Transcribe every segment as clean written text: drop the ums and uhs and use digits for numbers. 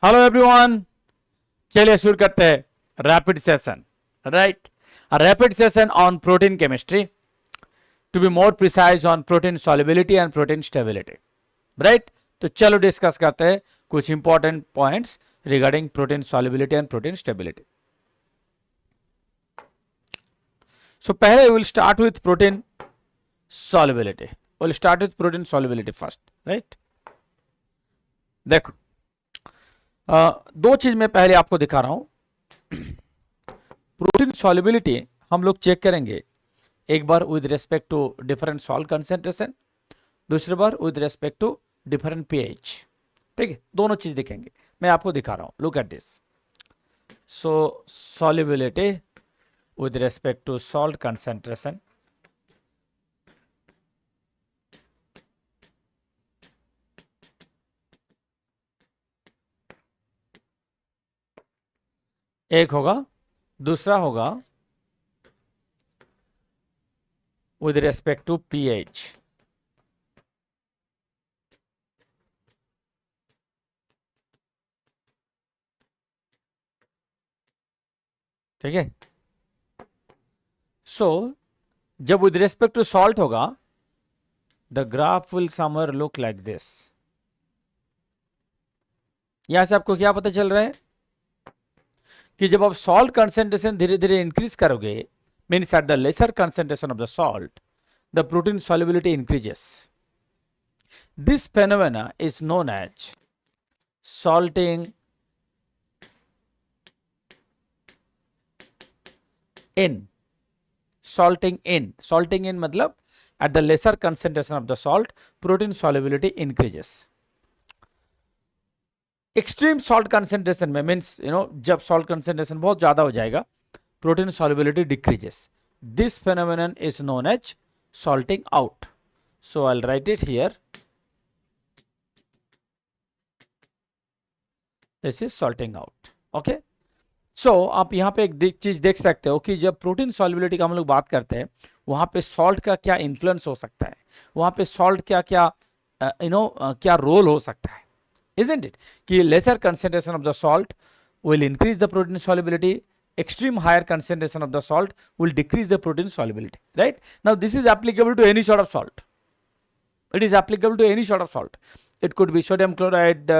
Hello everyone, चलिए शुरू करते हैं rapid session. Right, rapid session on protein chemistry, to be more precise on protein solubility and protein stability. Right, तो चलो discuss करते हैं कुछ important points regarding protein solubility and protein stability. So पहले will start with protein solubility. Will start with protein solubility first. Right, देखो दो चीज मैं पहले आपको दिखा रहा हूं। प्रोटीन सॉल्युबिलिटी हम लोग चेक करेंगे एक बार with respect to different salt concentration, दूसरी बार with respect to different pH. ठीक है, दोनों चीज दिखेंगे, मैं आपको दिखा रहा हूं। Look at this. So solubility with respect to salt concentration, एक होगा, दूसरा होगा विद रेस्पेक्ट टू पीएच। ठीक है, सो जब विद रेस्पेक्ट टू सॉल्ट होगा, the graph will somewhere look like this. यहां से आपको क्या पता चल रहा है कि जब आप सॉल्ट कंसेंट्रेशन धीरे धीरे इंक्रीज करोगे, means at the lesser concentration of the salt, the protein solubility increases. This phenomena is known as salting in. Salting in मतलब at the lesser concentration of the salt, protein solubility increases. Extreme salt concentration में means जब salt concentration बहुत ज्यादा हो जाएगा, protein solubility decreases. This phenomenon is known as salting out. So I will write it here, this is salting out. Okay, so आप यहाँ पे एक चीज देख सकते हो कि जब प्रोटीन सॉल्युबिलिटी का हम लोग बात करते हैं, वहां पे सॉल्ट का क्या इन्फ्लुएंस हो सकता है, वहां पे सॉल्ट क्या क्या क्या रोल हो सकता है, isn't it? कि lesser concentration of the salt will increase the protein solubility, extreme higher concentration of the salt will decrease the protein solubility. Right, now this is applicable to any sort of salt. It is applicable to any sort of salt. It could be sodium chloride,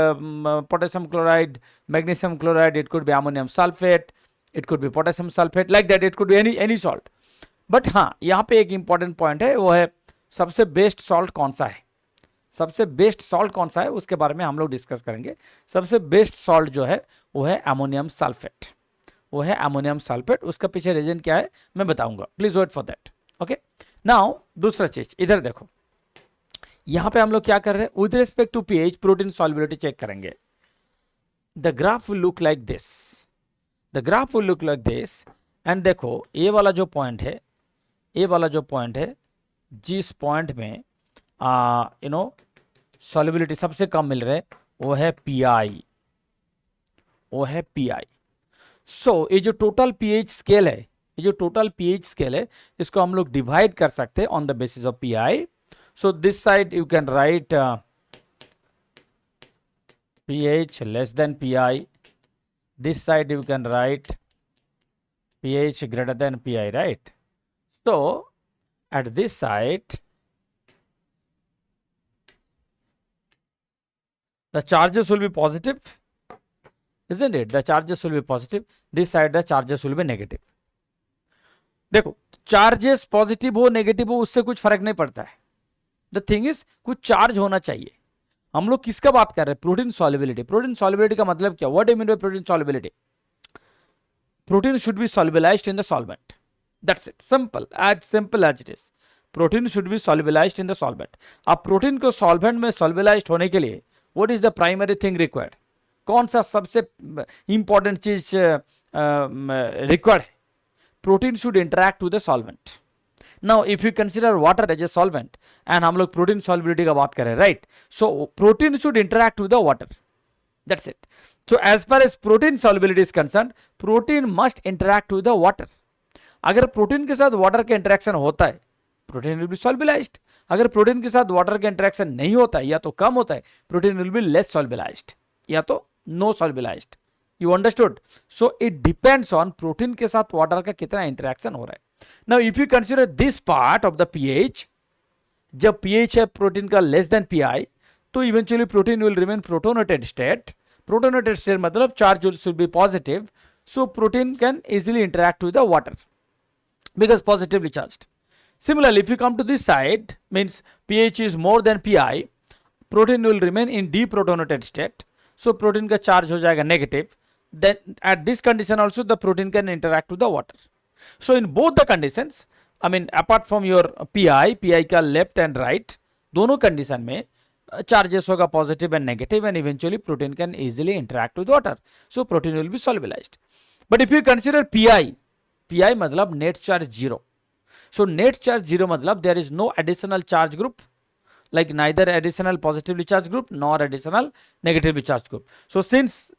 potassium chloride, magnesium chloride, it could be ammonium sulfate, it could be potassium sulfate, like that. It could be any salt. But हाँ, यहाँ पे एक important point है, वो है सबसे best salt कौन सा है। सबसे बेस्ट सॉल्ट कौन सा है उसके बारे में हम लोग डिस्कस करेंगे। सबसे बेस्ट सॉल्ट जो है वो है अमोनियम सल्फेट, वो है अमोनियम सल्फेट। उसका पीछे रीजन क्या है मैं बताऊंगा, please wait for that. Okay, now दूसरा चीज इधर देखो, यहां पे हम लोग क्या कर रहे हैं, with respect to pH protein solubility check करेंगे। The graph will look like this, the graph will look like this. And देखो ये वाला जो पॉइंट है, ये वाला जो पॉइंट है, जिस पॉइंट में सॉल्युबिलिटी सबसे कम मिल रहा है वो है पीआई, वो है पीआई। सो ये जो टोटल पीएच स्केल है, ये जो टोटल पीएच स्केल है, इसको हम लोग डिवाइड कर सकते हैं on the basis of pi. So this side you can write pH less than pi, this side you can write pH greater than pi, right? So at this site the charges will be positive, isn't it? The charges will be positive. This side the charges will be negative. देखो charges positive हो negative हो उससे कुछ फर्क नहीं पड़ता है। The thing is कुछ चार्ज होना चाहिए। हम लोग किसका बात कर रहे हैं, प्रोटीन सॉल्युबिलिटी। प्रोटीन सॉल्युबिलिटी का मतलब क्या, what do you mean by protein solubility? Protein should be solubilized in the solvent. That's it. Simple as it is. Protein should be solubilized in the solvent. अब protein को solvent में solubilized होने के लिए what is the primary thing required? कौन सा सबसे important चीज रिक्वायर्ड है? Protein should interact with the solvent. Now if you consider water as a solvent and हम लोग प्रोटीन सॉल्युबिलिटी का बात करें, right? So protein should interact with the water, that's it. So as far as protein solubility is concerned, protein must interact with the water. अगर protein के साथ water का interaction होता है, प्रोटीन विल बी सॉल्युबलाइज्ड। अगर प्रोटीन के साथ water का इंटरेक्शन नहीं होता है या तो कम होता है, protein will be less solubilized या तो no solubilized. You understood? So it depends on protein के साथ वाटर का कितना इंटरेक्शन हो रहा है। Now if you consider this part of the pH, जब पीएच है प्रोटीन का लेस देन पीआई, तो eventually protein will remain protonated state. Protonated state मतलब charge should be positive, so protein can easily interact with the water because positively charged. Similarly, if you come to this side, means pH is more than pi, protein will remain in deprotonated state, so protein का charge हो जाएगा negative. Then at this condition also the protein can interact with the water. So in both the conditions, I mean apart from your pi का left and right, दोनों condition में charges होगा positive and negative, and eventually protein can easily interact with water, so protein will be solubilized. But if you consider pi मतलब net charge zero. So net charge zero मतलब there is no additional charge group, like neither additional positively charged group nor additional negatively charged group. So since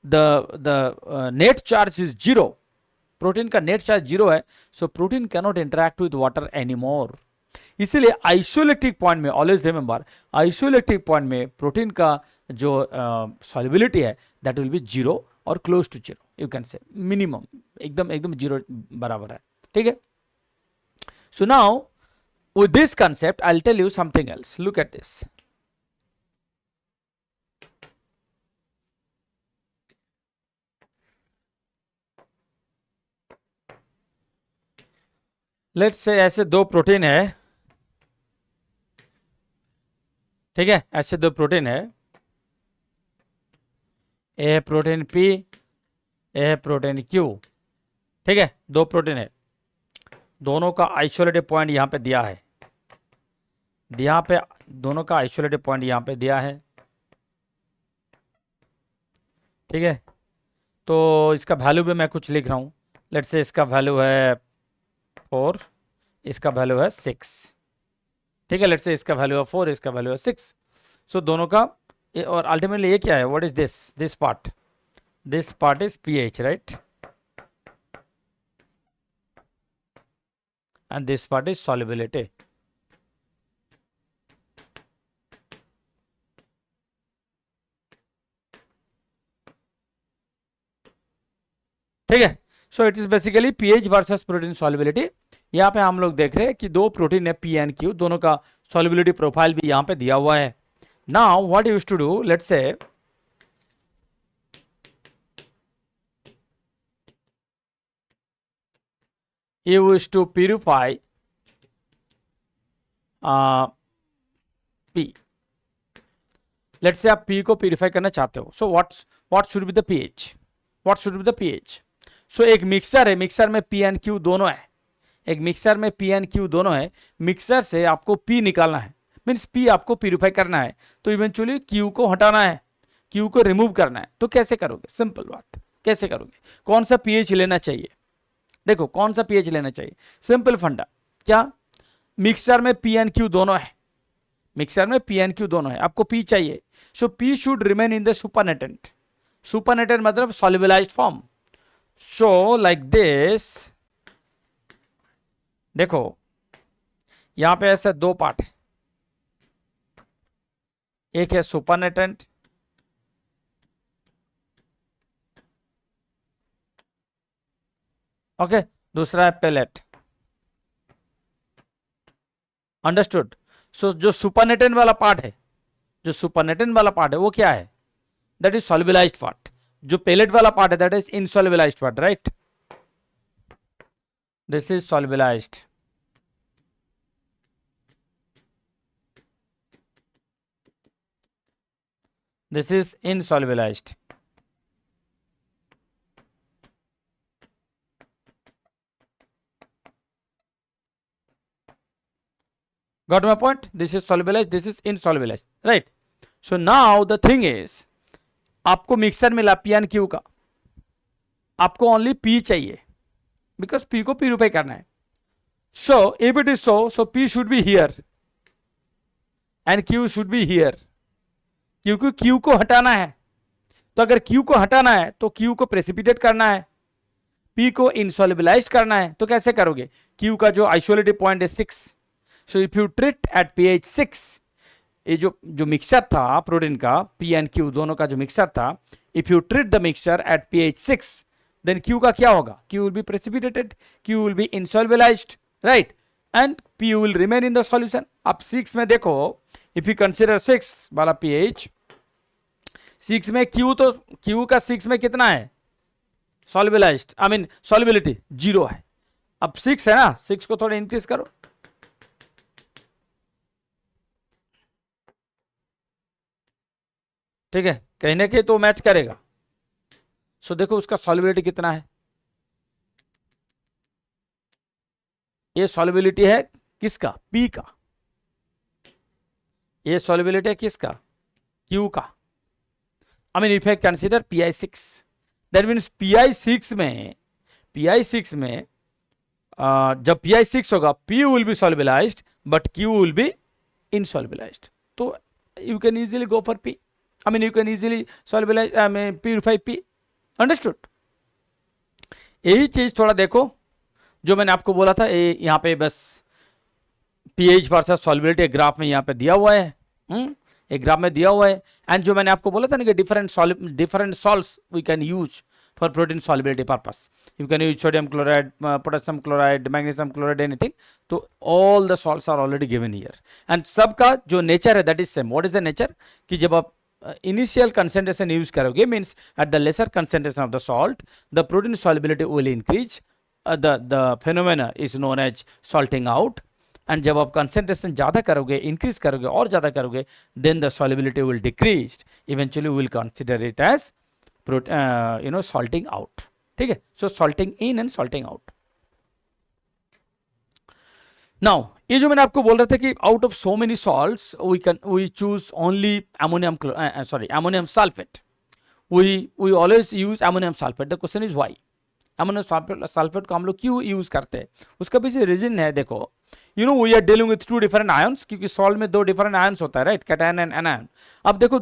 the net charge is zero, protein का net charge zero है, so protein cannot interact with water anymore. इसीलिए isoelectric point में, always remember, isoelectric point में protein का जो solubility है that will be zero और close to zero, you can say minimum एकदम जीरो बराबर है, ठीक है। So now with this concept I will tell you something else, look at this. Let's say ऐसे दो प्रोटीन है, ठीक है, ऐसे दो प्रोटीन है, ए प्रोटीन पी, ए प्रोटीन क्यू, ठीक है, दो प्रोटीन है, दोनों का आइसोलेटेड पॉइंट यहां पे दिया है, यहाँ पे दोनों का आइसोलेटेड पॉइंट यहां पे दिया है, ठीक है। तो इसका वैल्यू भी मैं कुछ लिख रहा हूं, लेट्स से इसका वैल्यू है 4, इसका वैल्यू है 6, ठीक है, लेट्स से इसका वैल्यू है 4, इसका वैल्यू है 6। सो दोनों का, और अल्टीमेटली ये क्या है, what is this part is pH, right, and this part is solubility. ठीक है, so it is basically pH versus protein solubility. यहाँ पे हम लोग देख रहे हैं कि दो प्रोटीन है पी एंड क्यू, दोनों का सॉल्युबिलिटी प्रोफाइल भी यहाँ पे दिया हुआ है। Now what you used to do, let's say you wish to purify P, let's say आप P को प्यूरिफाई करना चाहते हो, so what should be the pH, what should be the pH. So एक मिक्सर है, मिक्सर में P and Q दोनों है, एक मिक्सर में P एंड Q दोनों है, मिक्सर से आपको P निकालना है, मीन्स P आपको प्यूरिफाई करना है, तो इवेंचुअली Q को हटाना है, Q को रिमूव करना है। तो कैसे करोगे, सिंपल बात, कैसे करोगे, कौन सा पीएच लेना चाहिए, देखो कौन सा पीएच लेना चाहिए, सिंपल फंडा, क्या मिक्सर में P एंड Q दोनों है, मिक्सर में P एंड Q दोनों है, आपको P चाहिए, सो P should remain in the supernatant, supernatant मतलब सॉल्युबलाइज्ड फॉर्म। सो लाइक दिस, देखो यहां पे ऐसे दो पार्ट है, एक है सुपरनेटेंट, ओके, दूसरा है पेलेट, अंडरस्टूड। सो जो सुपरनेटेंट वाला पार्ट है, जो सुपरनेटेंट वाला पार्ट है वो क्या है, दैट इज सॉल्युबलाइज्ड पार्ट, जो पेलेट वाला पार्ट है that is insolubilized part, right, this is solubilized, this is insolubilized. Got my point? This is solubilized, this is insolubilized, right? So now the thing is, आपको mixer मिला P and Q का, आपको only P चाहिए, because P को purify करना है। So if it is so P should be here and Q should be here, क्योंकि Q को हटाना है, तो अगर Q को हटाना है तो Q को प्रेसिपिटेट करना है, P को इनसॉल्युबलाइज्ड करना है, तो कैसे करोगे, Q का जो आइसोलेटेड पॉइंट है 6, so if you treat at pH 6, ये जो मिक्सर था प्रोटीन का P एंड Q दोनों का जो मिक्सर था, if you treat the mixture at pH 6, then Q का क्या होगा? Q will be precipitated, Q will be insolubilized, right? And P will remain in the solution. अब 6 में देखो, if you consider 6 वाला pH, 6 में Q, तो Q का 6 में कितना है? Solubilized, I mean solubility 0 है. अब 6 है ना, 6 को थोड़ा इंक्रीज करो. ठीक है, कहीं ना कहीं तो मैच करेगा. सो देखो उसका सॉल्युबिलिटी कितना है. ये सॉल्युबिलिटी है किसका? पी का. ये सॉल्युबिलिटी है किसका? क्यू का. I mean if I consider PI6, that means PI6 में जब PI6 होगा, P will be solubilized but Q will be insolubilized. तो you can easily go for P. I mean you can easily solubilize, I mean purify P. Understood? यही चीज थोड़ा देखो जो मैंने आपको बोला था. यहाँ पे बस pH वर्सेस सॉल्युबिलिटी ग्राफ में यहाँ पे दिया हुआ है. एक ग्राफ में दिया हुआ है. एंड जो मैंने आपको बोला था ना कि different salts we can use for protein solubility purpose. You can use sodium chloride, potassium chloride, magnesium chloride, anything. तो all the salts are already given here. And सबका जो नेचर है that is same. What is the nature? कि जब आप initial concentration use करोगे, means at the lesser concentration of the salt, the protein solubility will increase. The phenomena is known as salting out. And जब आप concentration ज़्यादा करोगे, increase करोगे और ज़्यादा करोगे, then the solubility will decrease. Eventually we will consider it as salting out. ठीक है? So salting in and salting out. Now, ये जो मैंने आपको बोल रहा था कि out of so many salts we choose only ammonium sulfate. We always use ammonium sulfate. The question is why? Ammonium sulfate को हम लोग क्यों यूज करते हैं? उसका पीछे रीजन है. देखो, we are dealing with two different ions, क्योंकि सॉल्ट में दो डिफरेंट आयंस होता है, राइट? Cation and anion. अब देखो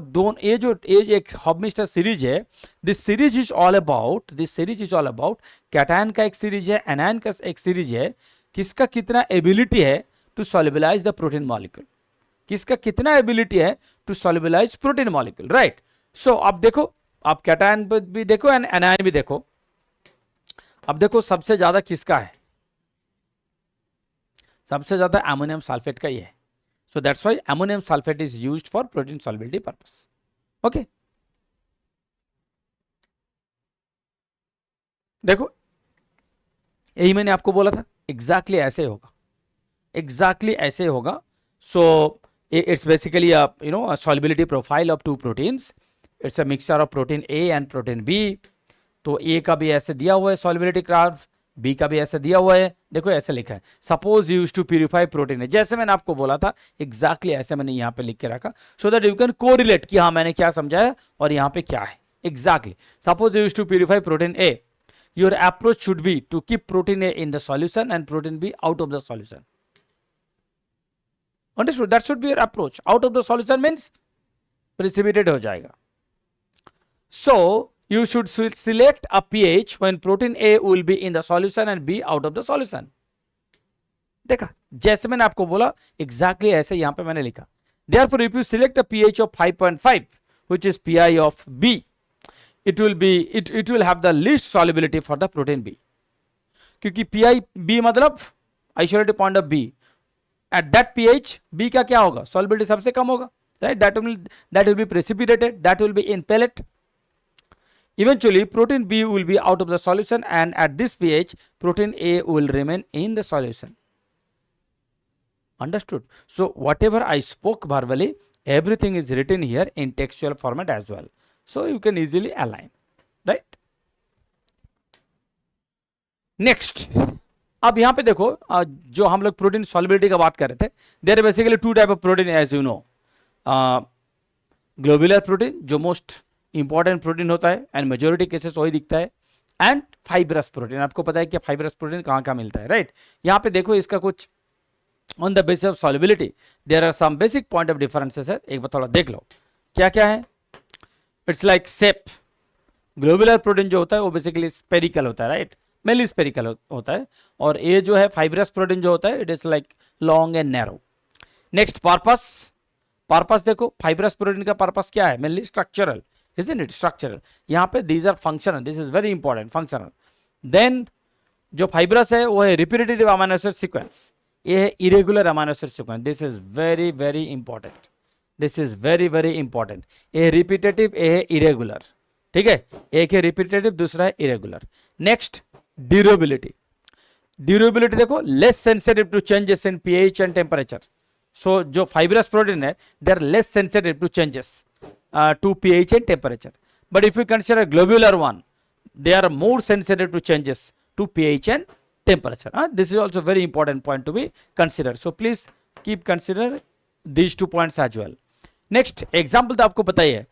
ये एक हॉबमिस्टर सीरीज है. This series is all about cation का एक सीरीज है, एनायन का एक सीरीज है. किसका कितना एबिलिटी है टू सॉल्युबलाइज द प्रोटीन मॉलिक्यूल. किसका कितना एबिलिटी है टू सॉल्युबलाइज प्रोटीन मॉलिक्यूल, राइट? सो अब देखो, आप कैटायन पर भी देखो एंड एनायन भी देखो. अब देखो सबसे ज्यादा किसका है? सबसे ज्यादा अमोनियम सल्फेट का ही है. So that's why ammonium sulphate is used for protein solubility purpose. Okay, देखो यही मैंने आपको बोला था. एग्जैक्टली ऐसे होगा. So it's basically solubility profile of two proteins. It's a mixture of protein A and protein B. तो A का भी ऐसे दिया हुआ है solubility graph, B का भी ऐसे दिया हुआ है. देखो ऐसे लिखा है, suppose use to purify protein. जैसे मैंने आपको बोला था एग्जैक्टली ऐसे मैंने यहाँ पे लिख के रखा, so that you can correlate कि हाँ मैंने क्या समझाया और यहाँ पे क्या है. Exactly suppose use to purify protein A, your approach should be to keep protein A in the solution and protein B out of the solution. Understood? That should be your approach. Out of the solution means precipitate हो जाएगा. So you should select a pH when protein A will be in the solution and B out of the solution. देखा, जैसे मैंने आपको बोला exactly ऐसे यहाँ पे मैंने लिखा. Therefore, if you select a pH of 5.5, which is PI of B, it will have the least solubility for the protein B. क्योंकि PI B मतलब isolated point of B. At that pH B का क्या होगा? Solubility सबसे कम होगा, right? That will be precipitated. That will be in pellet. Eventually, protein B will be out of the solution, and at this pH, protein A will remain in the solution. Understood? So whatever I spoke verbally, everything is written here in textual format as well. So you can easily align, right? Next, अब यहाँ पे देखो, जो हम लोग protein solubility का बात कर रहे थे, there are basically two type of protein as you know. Globular protein जो मोस्ट इंपॉर्टेंट प्रोटीन होता है एंड मेजोरिटी केसेस वही दिखता है, एंड फाइब्रस प्रोटीन. आपको पता है कि फाइब्रस प्रोटीन कहाँ कहाँ मिलता है, राइट? यहाँ पे देखो इसका कुछ on the basis of solubility there are some basic point of differences है. एक बार थोड़ा देख लो क्या क्या है. It's like shape. Globular protein जो होता है वो बेसिकली स्पेरिकल होता है, राइट? मेनली स्पेरिकल होता है. और ये जो है फाइब्रस प्रोटीन जो होता है it is like long and narrow. Next purpose. Purpose देखो, फाइब्रस प्रोटीन का पर्पस क्या है? Mainly structural. isn't it? Structural. यहाँ पे these are functional. This is very important. Functional. Then जो fibrous है वो है repetitive amino acid sequence. ये है irregular amino acid sequence. This is very very important. This is very very important. ये है repetitive, ये है irregular. ठीक है, एक है repetitive, दूसरा है irregular. Next, durability. Durability देखो, less sensitive to changes in pH and temperature. So जो fibrous protein है, they are less sensitive to changes to pH and temperature. But if you consider globular one, they are more sensitive to changes to pH and temperature. This is also very important point to be considered. So please keep consider these 2 points as well. Next example तो आपको पता ही है.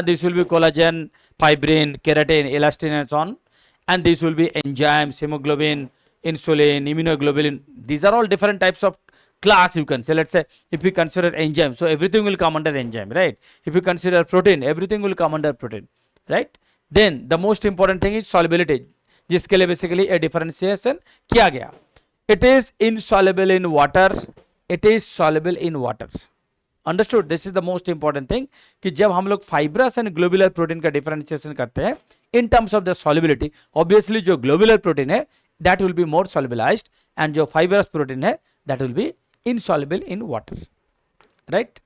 This will be collagen, fibrin, keratin, elastin and so on. And this will be enzymes, hemoglobin, insulin, immunoglobulin. These are all different types of class, you can say. Let's say if we consider enzyme, so everything will come under enzyme, right? If you consider protein, everything will come under protein, right? Then the most important thing is solubility, जिसके लिए basically a differentiation किया गया. It is insoluble in water. It is soluble in water. Understood? This is the most important thing कि जब हम लोग fibrous and globular protein का differentiation करते हैं in terms of the solubility, obviously जो globular protein है that will be more solubilized and जो fibrous protein है that will be insoluble in water, right?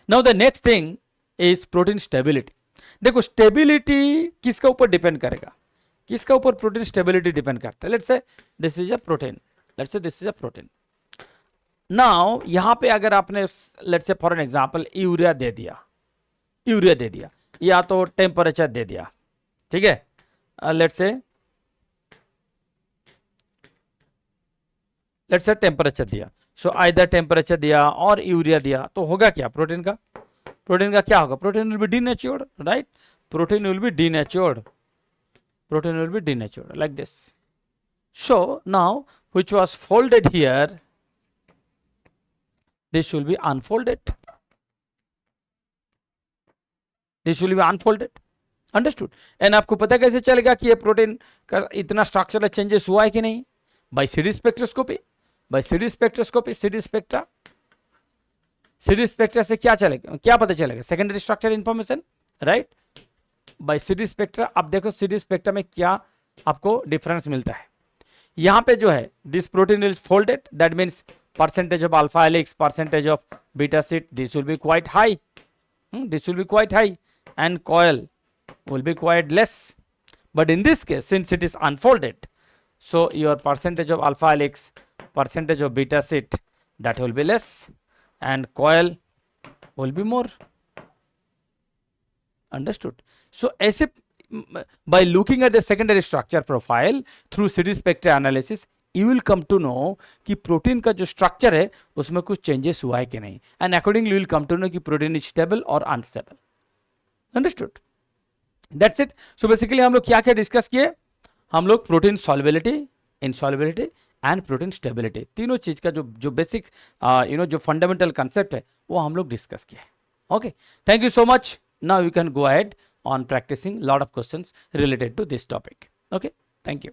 Now the next thing is protein stability. देखो stability किसका ऊपर depend करेगा, किसका ऊपर प्रोटीन स्टेबिलिटी डिपेंड करता है. Let's say this is a protein, let's say this is a protein. Now यहां पे अगर आपने let's say for an example urea दे दिया या तो टेम्परेचर दे दिया, ठीक है, लेट्स से टेम्परेचर दिया. सो आइदर टेम्परेचर दिया और यूरिया दिया तो होगा क्या प्रोटीन का क्या होगा? Protein will B denatured, right? Protein will B denatured, like this. So now which was folded here, this will be unfolded. Understood? And आपको पता कैसे चलेगा कि ये प्रोटीन का इतना स्ट्रक्चरल चेंजेस हुआ है कि नहीं? By CD spectroscopy. CD spectra से क्या चलेगा, क्या पता चलेगा? Secondary structure information, right? By CD spectra. अब देखो CD स्पेक्ट्रा में क्या आपको डिफरेंस मिलता है. यहां पे जो है this protein is folded, that means percentage of alpha helix, percentage of beta sheet, this will be quite high, and coil will be quite less. But in this case, since it is unfolded, so your percentage of alpha helix, percentage of beta sheet, that will be less and coil will be more. Understood? So ऐसे by looking at the secondary structure profile through CD spectra analysis, you will come to know कि protein का जो structure है उसमें कुछ changes हुआ है कि नहीं, and accordingly you will come to know कि प्रोटीन इज स्टेबल और unstable. Understood? That's it. So basically हम लोग क्या क्या डिस्कस किए? हम लोग protein solubility, इनसॉल्युबिलिटी and protein stability, तीनों चीज का जो बेसिक जो फंडामेंटल कंसेप्ट है वो हम लोग डिस्कस किए. Okay, thank you so much. Now you can go ahead on practicing lot of questions related to this topic. Okay, thank you.